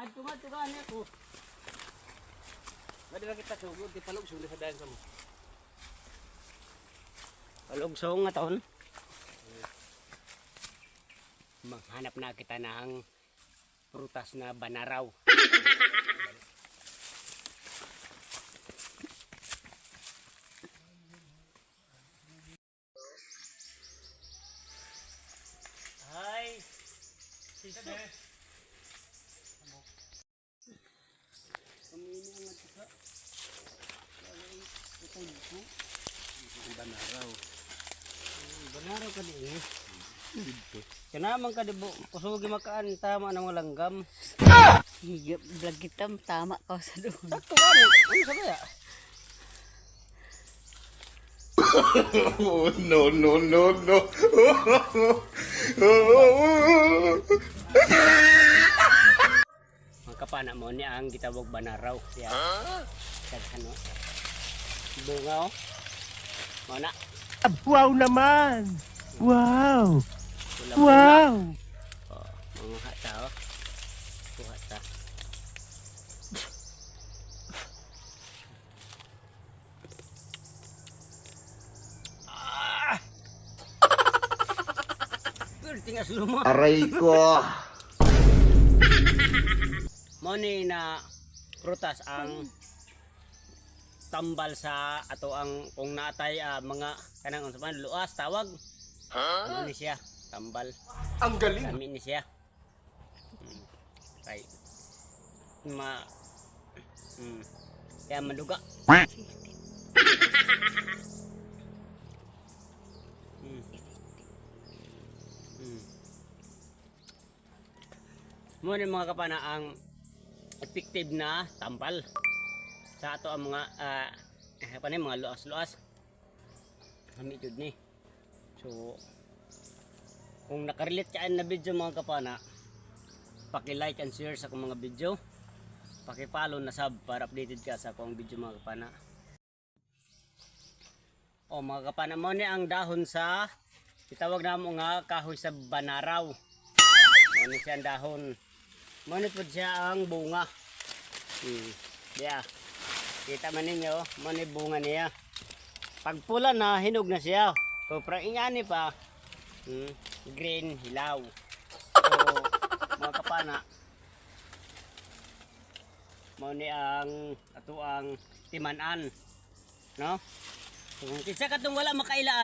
Tunga-tunga niya ko. Madi ba kita sugod, di palugsong di sa dayan ka mo. Palugsong nga taon. Maghanap na kita ng prutas na banaraw. Hi. Sisa. Banaraw. Banaraw ka din eh. Kanaman ka di bo. Kusugi makaan tama ng mga langgam. Higap vlog kita tama ka sa doon. Sakto ba? Ano sa kaya? No, no, no, no. Mga kapana mo ni ang gitawag banaraw. Siya. Ano? Bunga oh. Mana? Wow naman! Wow! Pula-pula. Wow! Oh, mga hata oh. Hata. Tingas lumot. Aray ko. Money na prutas ang tambal sa ato ang kung natay mga kanang unsa man luas tawag. Ano ni siya? Tambal. Ang galing. Kami ni siya. Right. Kaya maduga. Muna mga kapana ang effective na tambal sa ato ang mga mga luas-luas. Kami jud ni. So kung nakarelate ka na video mga kapana, paki-like and share sa akong mga video. Paki-follow na sub para updated ka sa akong video mga kapana. O mga kapana mo ni ang dahon sa itawag namo nga kahoy sa banaraw. Mo ni siya ang dahon. Mo ni pud siya ang bunga. Yeah. Kita man ninyo, mo ni bunga niya. Pag pula na hinog na siya. So pra ingani pa green hilaw. So mga kapana mo ni ang ato ang timan-an, no? Kung kinsa katong wala makailaan